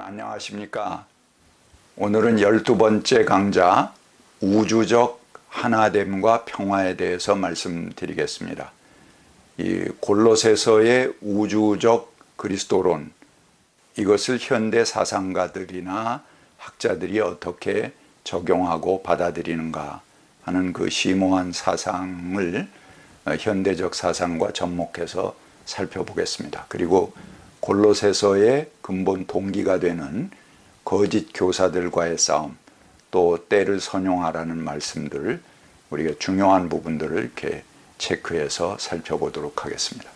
안녕하십니까. 오늘은 12번째 강좌 우주적 하나됨과 평화에 대해서 말씀드리겠습니다. 이 골로새서의 우주적 그리스도론, 이것을 현대 사상가들이나 학자들이 어떻게 적용하고 받아들이는가 하는 그 심오한 사상을 현대적 사상과 접목해서 살펴보겠습니다. 그리고 골로새서의 근본 동기가 되는 거짓 교사들과의 싸움, 또 때를 선용하라는 말씀들, 우리가 중요한 부분들을 이렇게 체크해서 살펴보도록 하겠습니다.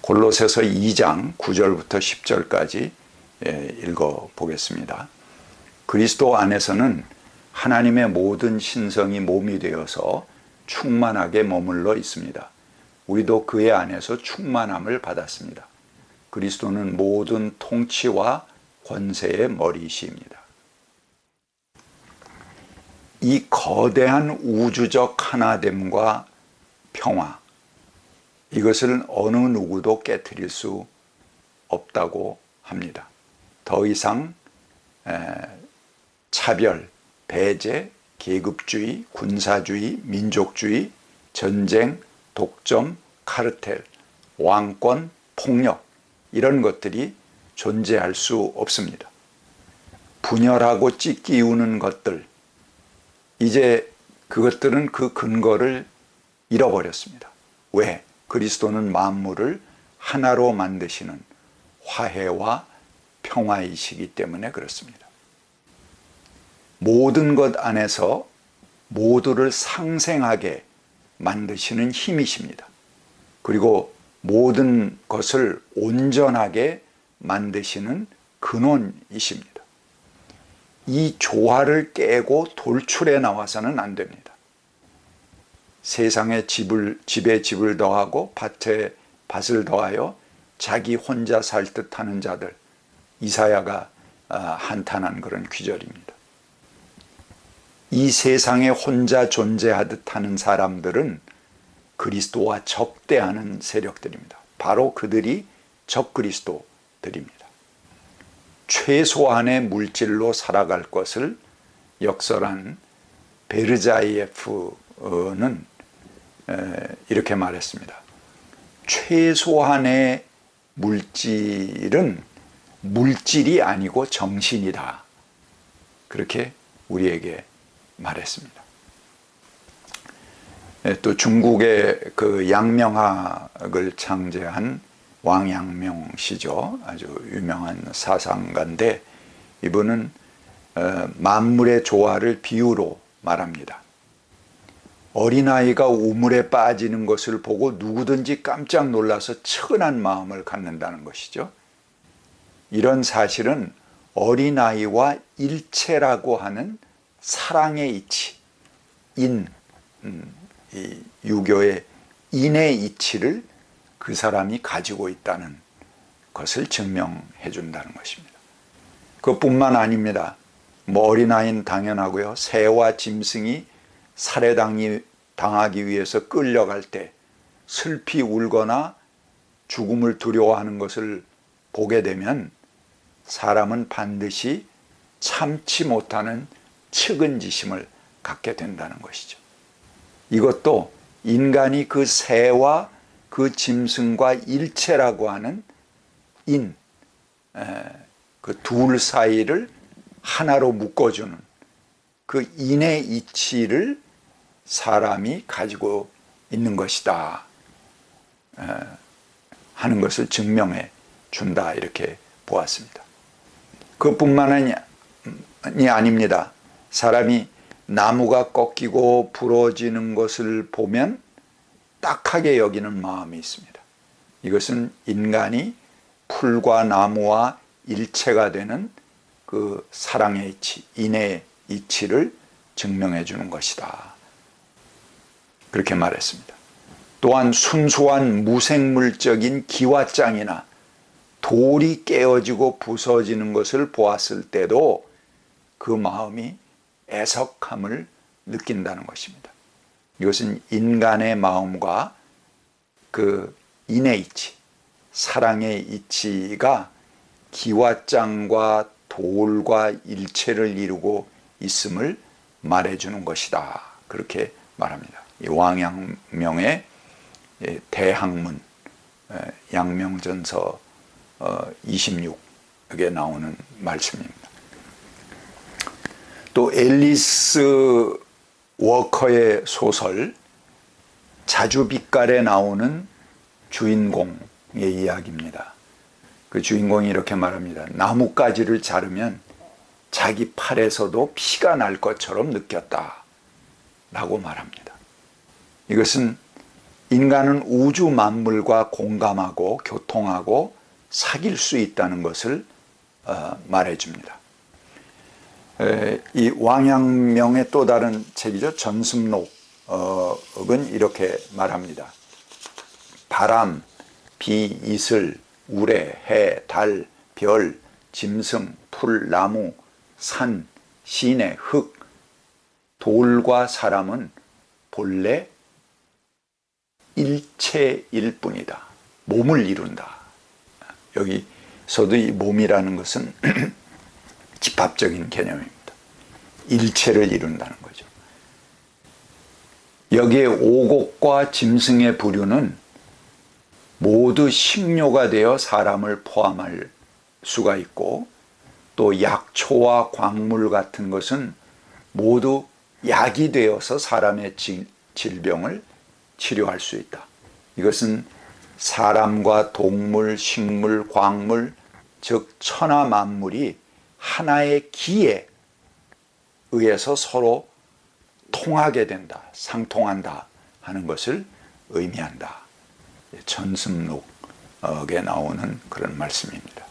골로새서 2장 9절부터 10절까지 읽어보겠습니다. 그리스도 안에서는 하나님의 모든 신성이 몸이 되어서 충만하게 머물러 있습니다. 우리도 그의 안에서 충만함을 받았습니다. 그리스도는 모든 통치와 권세의 머리이십니다. 이 거대한 우주적 하나됨과 평화, 이것을 어느 누구도 깨트릴 수 없다고 합니다. 더 이상 차별, 배제, 계급주의, 군사주의, 민족주의, 전쟁, 독점, 카르텔, 왕권, 폭력, 이런 것들이 존재할 수 없습니다. 분열하고 찢기우는 것들, 이제 그것들은 그 근거를 잃어버렸습니다. 왜? 그리스도는 만물을 하나로 만드시는 화해와 평화이시기 때문에 그렇습니다. 모든 것 안에서 모두를 상생하게 만드시는 힘이십니다. 그리고 모든 것을 온전하게 만드시는 근원이십니다. 이 조화를 깨고 돌출해 나와서는 안 됩니다. 세상에 집에 집을 더하고 밭에 밭을 더하여 자기 혼자 살 듯하는 자들, 이사야가 한탄한 그런 귀절입니다. 이 세상에 혼자 존재하듯 하는 사람들은 그리스도와 적대하는 세력들입니다. 바로 그들이 적그리스도들입니다. 최소한의 물질로 살아갈 것을 역설한 베르자이예프는 이렇게 말했습니다. 최소한의 물질은 물질이 아니고 정신이다. 그렇게 우리에게 말했습니다. 또 중국의 그 양명학을 창제한 왕양명 씨죠. 아주 유명한 사상가인데 이분은 만물의 조화를 비유로 말합니다. 어린아이가 우물에 빠지는 것을 보고 누구든지 깜짝 놀라서 측은한 마음을 갖는다는 것이죠. 이런 사실은 어린아이와 일체라고 하는 사랑의 이치, 이 유교의 인의 이치를 그 사람이 가지고 있다는 것을 증명해 준다는 것입니다. 그것뿐만 아닙니다. 어린아이는 당연하고요. 새와 짐승이 살해당하기 위해서 끌려갈 때 슬피 울거나 죽음을 두려워하는 것을 보게 되면 사람은 반드시 참지 못하는 측은지심을 갖게 된다는 것이죠. 이것도 인간이 그 새와 그 짐승과 일체라고 하는 그 둘 사이를 하나로 묶어주는 그 인의 이치를 사람이 가지고 있는 것이다 하는 것을 증명해 준다, 이렇게 보았습니다. 그것뿐만이 아닙니다. 사람이 나무가 꺾이고 부러지는 것을 보면 딱하게 여기는 마음이 있습니다. 이것은 인간이 풀과 나무와 일체가 되는 그 사랑의 이치, 인의 이치를 증명해 주는 것이다. 그렇게 말했습니다. 또한 순수한 무생물적인 기와장이나 돌이 깨어지고 부서지는 것을 보았을 때도 그 마음이 애석함을 느낀다는 것입니다. 이것은 인간의 마음과 그 인의 이치, 사랑의 이치가 기와장과 돌과 일체를 이루고 있음을 말해주는 것이다. 그렇게 말합니다. 이 왕양명의 대학문, 양명전서 26에 나오는 말씀입니다. 또 앨리스 워커의 소설 자주빛깔에 나오는 주인공의 이야기입니다. 그 주인공이 이렇게 말합니다. 나뭇가지를 자르면 자기 팔에서도 피가 날 것처럼 느꼈다 라고 말합니다. 이것은 인간은 우주 만물과 공감하고 교통하고 사귈 수 있다는 것을 말해줍니다. 이 왕양명의 또 다른 책이죠. 전승록은 이렇게 말합니다. 바람, 비, 이슬, 우레, 해, 달, 별, 짐승, 풀, 나무, 산, 시내, 흙, 돌과 사람은 본래 일체일 뿐이다. 몸을 이룬다. 여기서도 이 몸이라는 것은 집합적인 개념입니다. 일체를 이룬다는 거죠. 여기에 오곡과 짐승의 부류는 모두 식료가 되어 사람을 포함할 수가 있고, 또 약초와 광물 같은 것은 모두 약이 되어서 사람의 질병을 치료할 수 있다. 이것은 사람과 동물, 식물, 광물, 즉 천하 만물이 하나의 기에 의해서 서로 통하게 된다, 상통한다 하는 것을 의미한다. 전승록에 나오는 그런 말씀입니다.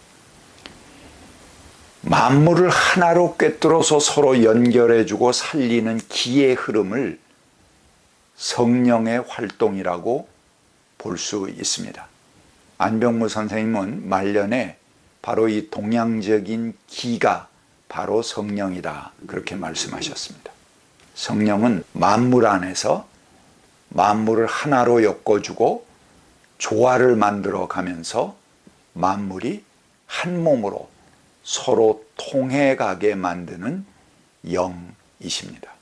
만물을 하나로 꿰뚫어서 서로 연결해주고 살리는 기의 흐름을 성령의 활동이라고 볼 수 있습니다. 안병무 선생님은 말년에 바로 이 동양적인 기가 바로 성령이다 그렇게 말씀하셨습니다. 성령은 만물 안에서 만물을 하나로 엮어주고 조화를 만들어 가면서 만물이 한 몸으로 서로 통해가게 만드는 영이십니다.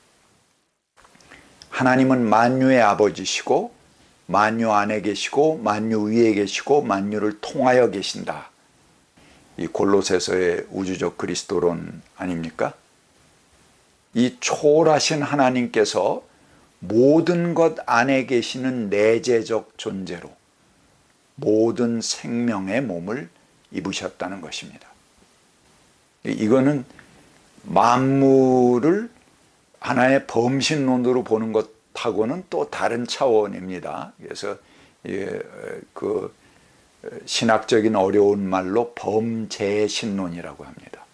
하나님은 만유의 아버지시고 만유 안에 계시고 만유 위에 계시고 만유를 통하여 계신다. 이 골로새서의 우주적 그리스도론 아닙니까? 이 초월하신 하나님께서 모든 것 안에 계시는 내재적 존재로 모든 생명의 몸을 입으셨다는 것입니다. 이거는 만물을 하나의 범신론으로 보는 것하고는 또 다른 차원입니다. 그래서 그 신학적인 어려운 말로 범재신론이라고 합니다.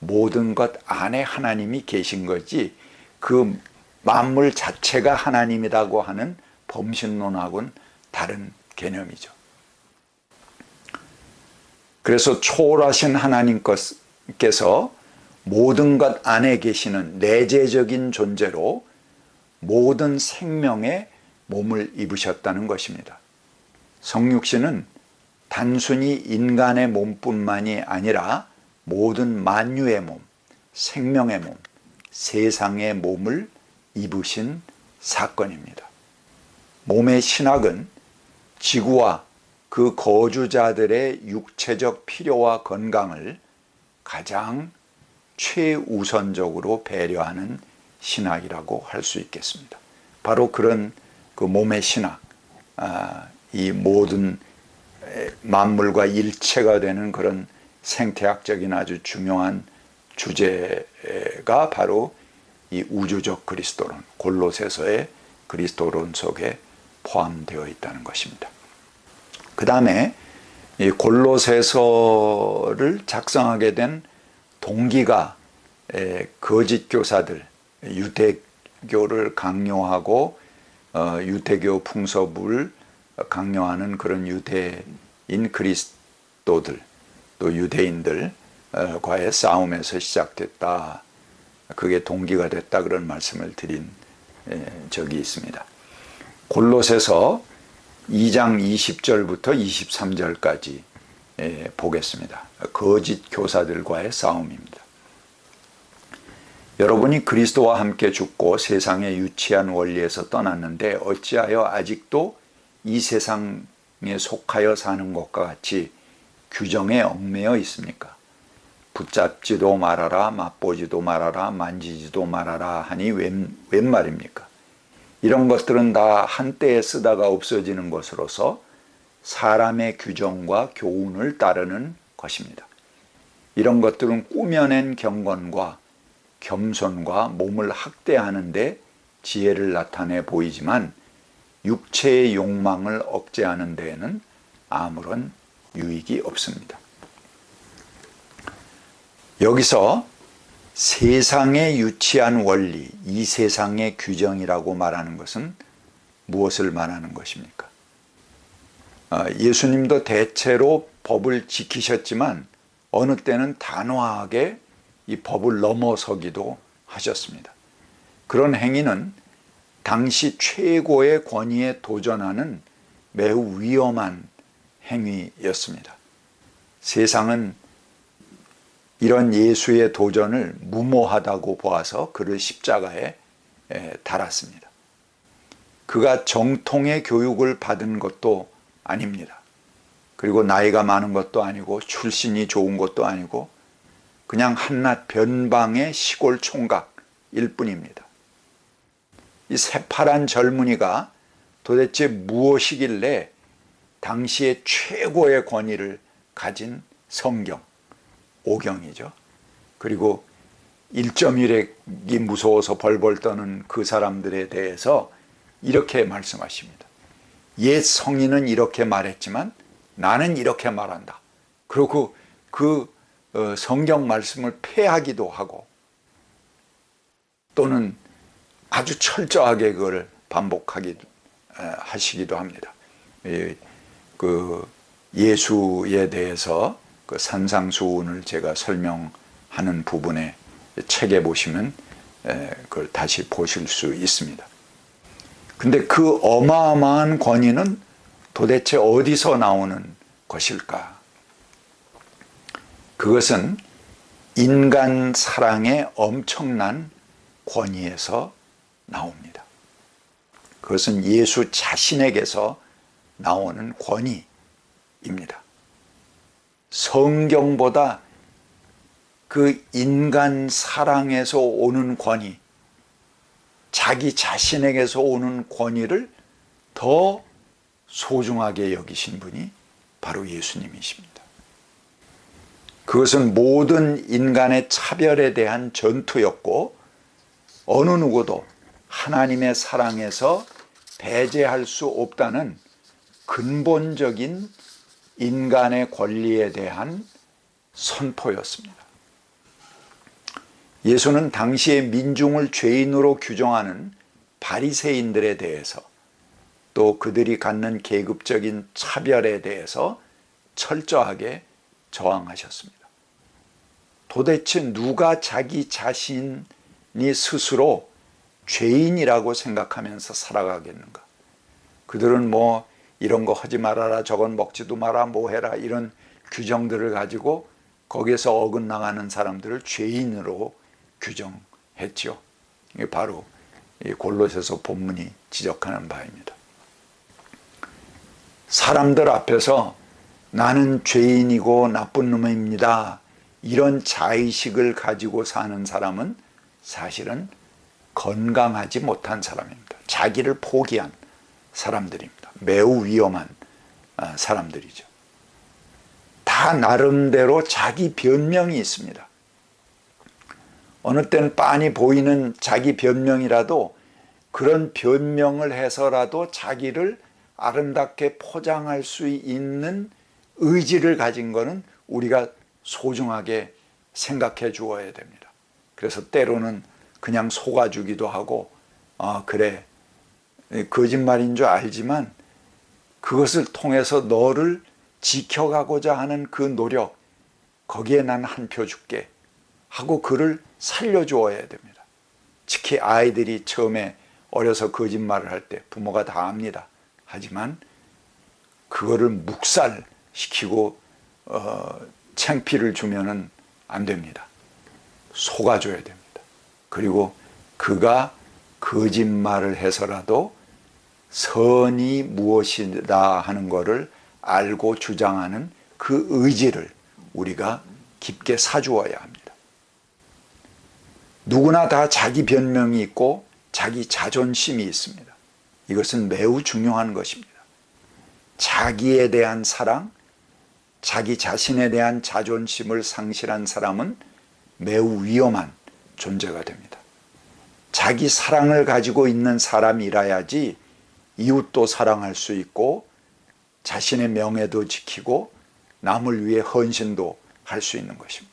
모든 것 안에 하나님이 계신 거지 그 만물 자체가 하나님이라고 하는 범신론하고는 다른 개념이죠. 그래서 초월하신 하나님께서 모든 것 안에 계시는 내재적인 존재로 모든 생명의 몸을 입으셨다는 것입니다. 성육신은 단순히 인간의 몸뿐만이 아니라 모든 만유의 몸, 생명의 몸, 세상의 몸을 입으신 사건입니다. 몸의 신학은 지구와 그 거주자들의 육체적 필요와 건강을 가장 최우선적으로 배려하는 신학이라고 할 수 있겠습니다. 바로 그런 그 몸의 신학, 이 모든 만물과 일체가 되는 그런 생태학적인 아주 중요한 주제가 바로 이 우주적 그리스도론, 골로새서의 그리스도론 속에 포함되어 있다는 것입니다. 그 다음에 이 골로새서를 작성하게 된 동기가 거짓 교사들, 유대교를 강요하고 유대교 풍습을 강요하는 그런 유대인 그리스도들, 또 유대인들과의 싸움에서 시작됐다. 그게 동기가 됐다 그런 말씀을 드린 적이 있습니다. 골로새서 2장 20절부터 23절까지 보겠습니다. 거짓 교사들과의 싸움입니다. 여러분이 그리스도와 함께 죽고 세상의 유치한 원리에서 떠났는데 어찌하여 아직도 이 세상에 속하여 사는 것과 같이 규정에 얽매여 있습니까? 붙잡지도 말아라, 맛보지도 말아라, 만지지도 말아라 하니 웬 말입니까? 이런 것들은 다 한때에 쓰다가 없어지는 것으로서 사람의 규정과 교훈을 따르는 것입니다. 이런 것들은 꾸며낸 경건과 겸손과 몸을 학대하는 데 지혜를 나타내 보이지만 육체의 욕망을 억제하는 데에는 아무런 유익이 없습니다. 여기서 세상의 유치한 원리, 이 세상의 규정이라고 말하는 것은 무엇을 말하는 것입니까? 예수님도 대체로 법을 지키셨지만 어느 때는 단호하게 이 법을 넘어서기도 하셨습니다. 그런 행위는 당시 최고의 권위에 도전하는 매우 위험한 행위였습니다. 세상은 이런 예수의 도전을 무모하다고 보아서 그를 십자가에 달았습니다. 그가 정통의 교육을 받은 것도 아닙니다. 그리고 나이가 많은 것도 아니고 출신이 좋은 것도 아니고 그냥 한낱 변방의 시골 총각일 뿐입니다. 이 새파란 젊은이가 도대체 무엇이길래 당시의 최고의 권위를 가진 성경, 오경이죠. 그리고 1.1핵이 무서워서 벌벌 떠는 그 사람들에 대해서 이렇게 말씀하십니다. 옛 성인은 이렇게 말했지만 나는 이렇게 말한다. 그리고 그 성경 말씀을 폐하기도 하고 또는 아주 철저하게 그걸 하시기도 합니다. 그 예수에 대해서 그 산상수훈을 제가 설명하는 부분에 책에 보시면 그걸 다시 보실 수 있습니다. 근데 그 어마어마한 권위는 도대체 어디서 나오는 것일까? 그것은 인간 사랑의 엄청난 권위에서 나옵니다. 그것은 예수 자신에게서 나오는 권위입니다. 성경보다 그 인간 사랑에서 오는 권위, 자기 자신에게서 오는 권위를 더 소중하게 여기신 분이 바로 예수님이십니다. 그것은 모든 인간의 차별에 대한 전투였고 어느 누구도 하나님의 사랑에서 배제할 수 없다는 근본적인 인간의 권리에 대한 선포였습니다. 예수는 당시의 민중을 죄인으로 규정하는 바리새인들에 대해서 또 그들이 갖는 계급적인 차별에 대해서 철저하게 저항하셨습니다. 도대체 누가 자기 자신이 스스로 죄인이라고 생각하면서 살아가겠는가? 그들은 뭐 이런 거 하지 말아라, 저건 먹지도 마라, 뭐 해라 이런 규정들을 가지고 거기에서 어긋나가는 사람들을 죄인으로 규정했죠. 이게 바로 골로새서 본문이 지적하는 바입니다. 사람들 앞에서 나는 죄인이고 나쁜 놈입니다, 이런 자의식을 가지고 사는 사람은 사실은 건강하지 못한 사람입니다. 자기를 포기한 사람들입니다. 매우 위험한 사람들이죠. 다 나름대로 자기 변명이 있습니다. 어느 때는 빤히 보이는 자기 변명이라도 그런 변명을 해서라도 자기를 아름답게 포장할 수 있는 의지를 가진 것은 우리가 소중하게 생각해 주어야 됩니다. 그래서 때로는 그냥 속아주기도 하고 그래 거짓말인 줄 알지만 그것을 통해서 너를 지켜가고자 하는 그 노력, 거기에 난 한 표 줄게 하고 그를 살려주어야 됩니다. 특히 아이들이 처음에 어려서 거짓말을 할 때 부모가 다 압니다. 하지만 그거를 묵살시키고 창피를 주면은 안 됩니다. 속아줘야 됩니다. 그리고 그가 거짓말을 해서라도 선이 무엇이다 하는 것을 알고 주장하는 그 의지를 우리가 깊게 사주어야 합니다. 누구나 다 자기 변명이 있고 자기 자존심이 있습니다. 이것은 매우 중요한 것입니다. 자기에 대한 사랑, 자기 자신에 대한 자존심을 상실한 사람은 매우 위험한 존재가 됩니다. 자기 사랑을 가지고 있는 사람이라야지 이웃도 사랑할 수 있고 자신의 명예도 지키고 남을 위해 헌신도 할 수 있는 것입니다.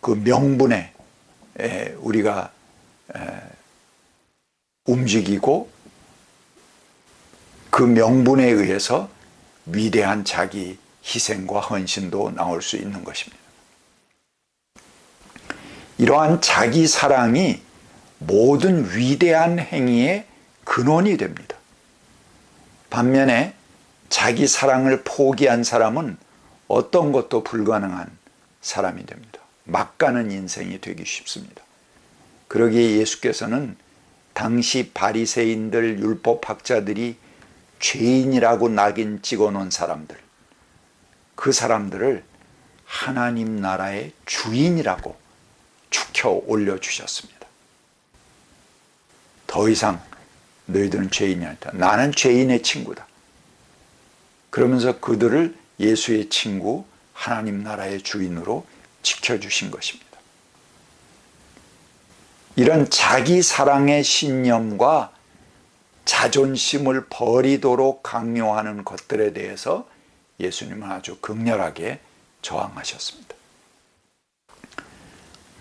그 명분에 우리가 움직이고 그 명분에 의해서 위대한 자기 희생과 헌신도 나올 수 있는 것입니다. 이러한 자기 사랑이 모든 위대한 행위의 근원이 됩니다. 반면에 자기 사랑을 포기한 사람은 어떤 것도 불가능한 사람이 됩니다. 막 가는 인생이 되기 쉽습니다. 그러기에 예수께서는 당시 바리새인들 율법학자들이 죄인이라고 낙인 찍어놓은 사람들, 그 사람들을 하나님 나라의 주인이라고 축혀 올려주셨습니다. 더 이상 너희들은 죄인이 아니다. 나는 죄인의 친구다. 그러면서 그들을 예수의 친구, 하나님 나라의 주인으로 지켜주신 것입니다. 이런 자기 사랑의 신념과 자존심을 버리도록 강요하는 것들에 대해서 예수님은 아주 극렬하게 저항하셨습니다.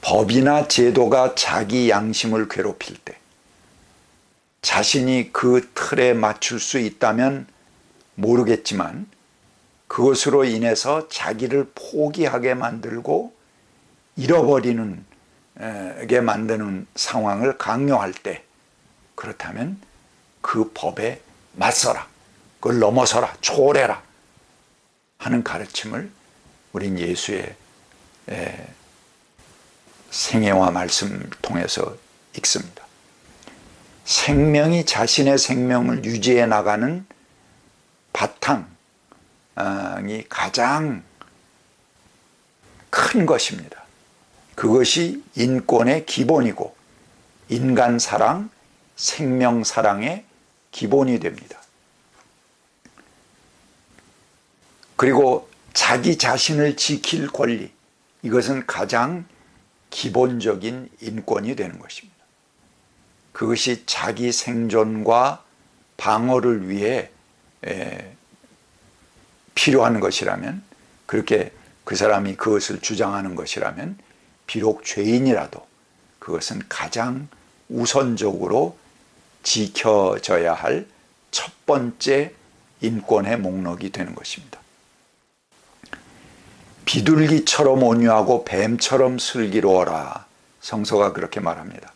법이나 제도가 자기 양심을 괴롭힐 때 자신이 그 틀에 맞출 수 있다면 모르겠지만 그것으로 인해서 자기를 포기하게 만들고 잃어버리는 게 만드는 상황을 강요할 때, 그렇다면 그 법에 맞서라, 그걸 넘어서라, 초월해라 하는 가르침을 우린 예수의 생애와 말씀을 통해서 읽습니다. 생명이 자신의 생명을 유지해 나가는 바탕이 가장 큰 것입니다. 그것이 인권의 기본이고 인간 사랑, 생명 사랑의 기본이 됩니다. 그리고 자기 자신을 지킬 권리, 이것은 가장 기본적인 인권이 되는 것입니다. 그것이 자기 생존과 방어를 위해 필요한 것이라면, 그렇게 그 사람이 그것을 주장하는 것이라면 비록 죄인이라도 그것은 가장 우선적으로 지켜져야 할 첫 번째 인권의 목록이 되는 것입니다. 비둘기처럼 온유하고 뱀처럼 슬기로워라. 성서가 그렇게 말합니다.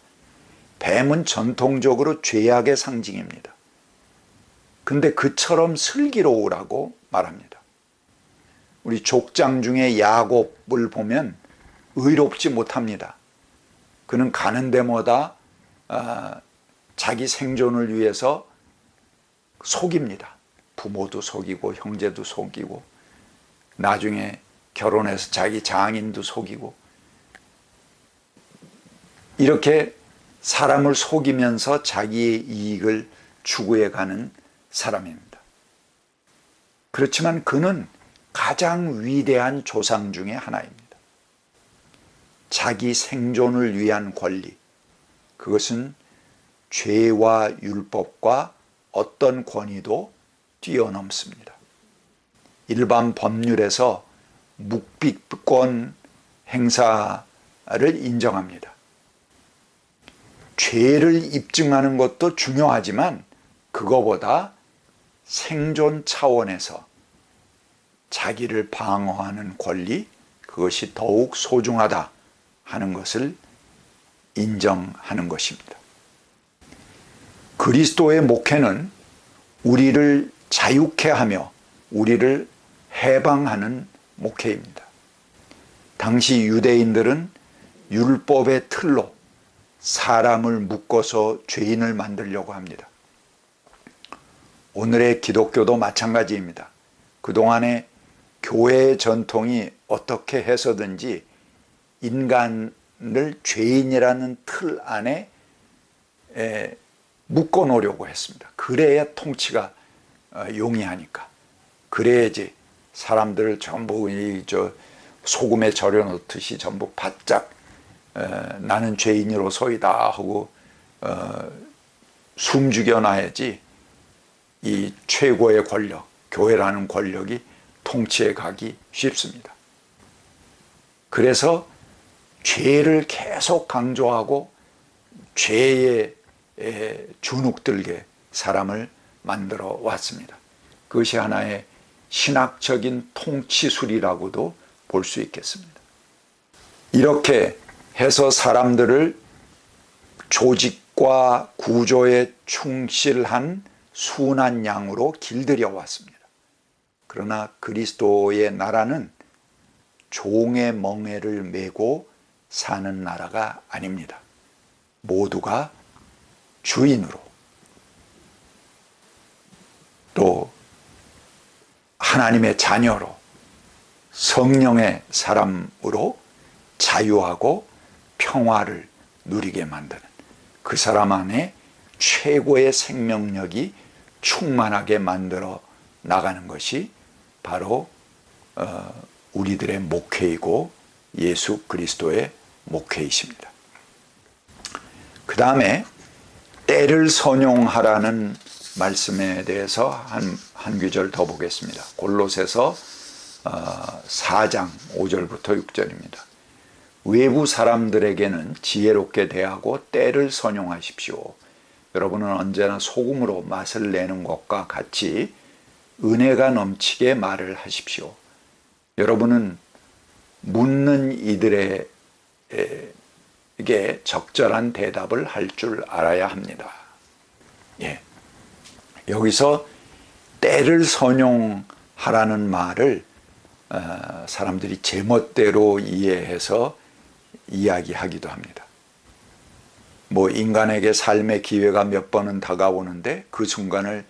뱀은 전통적으로 죄악의 상징입니다. 근데 그처럼 슬기로우라고 말합니다. 우리 족장 중에 야곱을 보면 의롭지 못합니다. 그는 가는 데마다 자기 생존을 위해서 속입니다. 부모도 속이고 형제도 속이고 나중에 결혼해서 자기 장인도 속이고 이렇게 사람을 속이면서 자기의 이익을 추구해가는 사람입니다. 그렇지만 그는 가장 위대한 조상 중에 하나입니다. 자기 생존을 위한 권리, 그것은 죄와 율법과 어떤 권위도 뛰어넘습니다. 일반 법률에서 묵비권 행사를 인정합니다. 죄를 입증하는 것도 중요하지만 그거보다 생존 차원에서 자기를 방어하는 권리, 그것이 더욱 소중하다 하는 것을 인정하는 것입니다. 그리스도의 목회는 우리를 자유케 하며 우리를 해방하는 목회입니다. 당시 유대인들은 율법의 틀로 사람을 묶어서 죄인을 만들려고 합니다. 오늘의 기독교도 마찬가지입니다. 그동안의 교회의 전통이 어떻게 해서든지 인간을 죄인이라는 틀 안에 묶어 놓으려고 했습니다. 그래야 통치가 용이하니까. 그래야지 사람들을 전부 소금에 절여 놓듯이 전부 바짝 나는 죄인으로서이다 하고 숨죽여 놔야지 이 최고의 권력, 교회라는 권력이 통치해 가기 쉽습니다. 그래서 죄를 계속 강조하고 죄에 주눅들게 사람을 만들어 왔습니다. 그것이 하나의 신학적인 통치술이라고도 볼 수 있겠습니다. 이렇게 해서 사람들을 조직과 구조에 충실한 순한 양으로 길들여 왔습니다. 그러나 그리스도의 나라는 종의 멍에를 메고 사는 나라가 아닙니다. 모두가 주인으로 또 하나님의 자녀로 성령의 사람으로 자유하고 평화를 누리게 만드는 그 사람 안에 최고의 생명력이 충만하게 만들어 나가는 것이 바로 우리들의 목회이고 예수 그리스도의 목회이십니다. 그 다음에 때를 선용하라는 말씀에 대해서 한 구절 더 보겠습니다. 골로새서 4장 5절부터 6절입니다. 외부 사람들에게는 지혜롭게 대하고 때를 선용하십시오. 여러분은 언제나 소금으로 맛을 내는 것과 같이 은혜가 넘치게 말을 하십시오. 여러분은 묻는 이들에게 적절한 대답을 할 줄 알아야 합니다. 예. 여기서 때를 선용하라는 말을 사람들이 제멋대로 이해해서 이야기하기도 합니다. 뭐 인간에게 삶의 기회가 몇 번은 다가오는데 그 순간을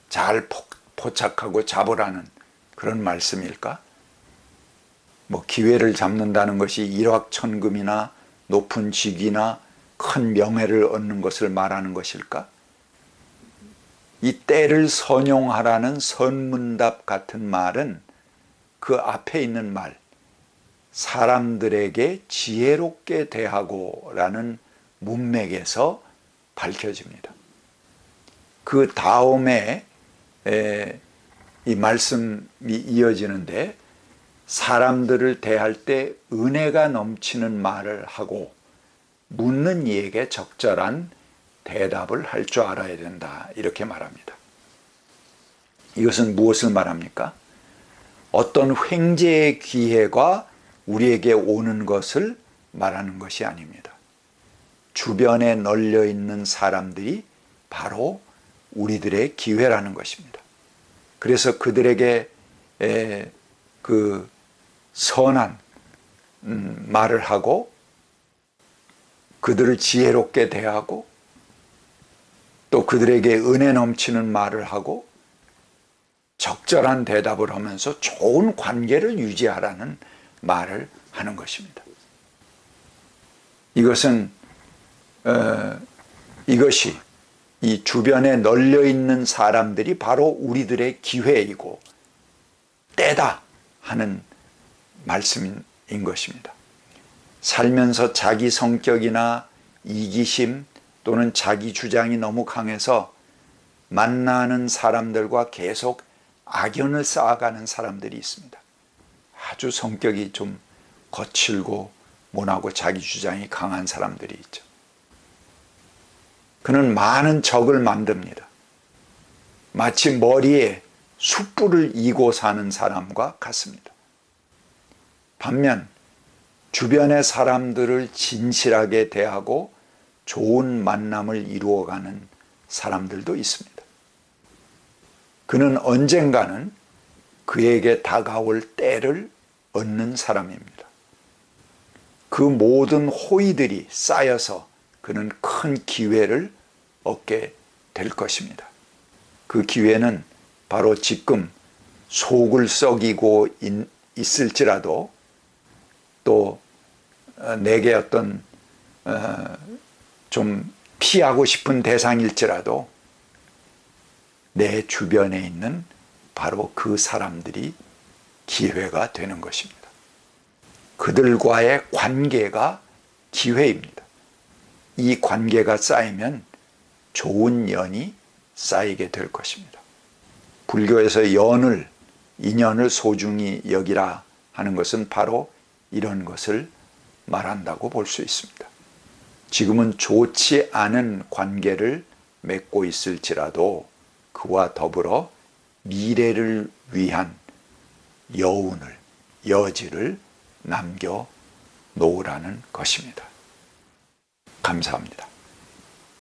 잘 포착하고 잡으라는 그런 말씀일까? 뭐 기회를 잡는다는 것이 일확천금이나 높은 직위나 큰 명예를 얻는 것을 말하는 것일까? 이 때를 선용하라는 선문답 같은 말은 그 앞에 있는 말, 사람들에게 지혜롭게 대하고 라는 문맥에서 밝혀집니다. 그 다음에 이 말씀이 이어지는데 사람들을 대할 때 은혜가 넘치는 말을 하고 묻는 이에게 적절한 대답을 할 줄 알아야 된다. 이렇게 말합니다. 이것은 무엇을 말합니까? 어떤 횡재의 기회가 우리에게 오는 것을 말하는 것이 아닙니다. 주변에 널려 있는 사람들이 바로 우리들의 기회라는 것입니다. 그래서 그들에게 그 선한 말을 하고 그들을 지혜롭게 대하고 또 그들에게 은혜 넘치는 말을 하고 적절한 대답을 하면서 좋은 관계를 유지하라는 말을 하는 것입니다. 이것이 이 주변에 널려 있는 사람들이 바로 우리들의 기회이고 때다 하는 말씀인 것입니다. 살면서 자기 성격이나 이기심 또는 자기 주장이 너무 강해서 만나는 사람들과 계속 악연을 쌓아가는 사람들이 있습니다. 아주 성격이 좀 거칠고 모나고 자기 주장이 강한 사람들이 있죠. 그는 많은 적을 만듭니다. 마치 머리에 숯불을 이고 사는 사람과 같습니다. 반면 주변의 사람들을 진실하게 대하고 좋은 만남을 이루어가는 사람들도 있습니다. 그는 언젠가는 그에게 다가올 때를 얻는 사람입니다. 그 모든 호의들이 쌓여서 그는 큰 기회를 얻게 될 것입니다. 그 기회는 바로 지금 속을 썩이고 있을지라도 또 내게 어떤 좀 피하고 싶은 대상일지라도 내 주변에 있는 바로 그 사람들이 기회가 되는 것입니다. 그들과의 관계가 기회입니다. 이 관계가 쌓이면 좋은 연이 쌓이게 될 것입니다. 불교에서 인연을 소중히 여기라 하는 것은 바로 이런 것을 말한다고 볼 수 있습니다. 지금은 좋지 않은 관계를 맺고 있을지라도 그와 더불어 미래를 위한 여지를 남겨 놓으라는 것입니다. 감사합니다.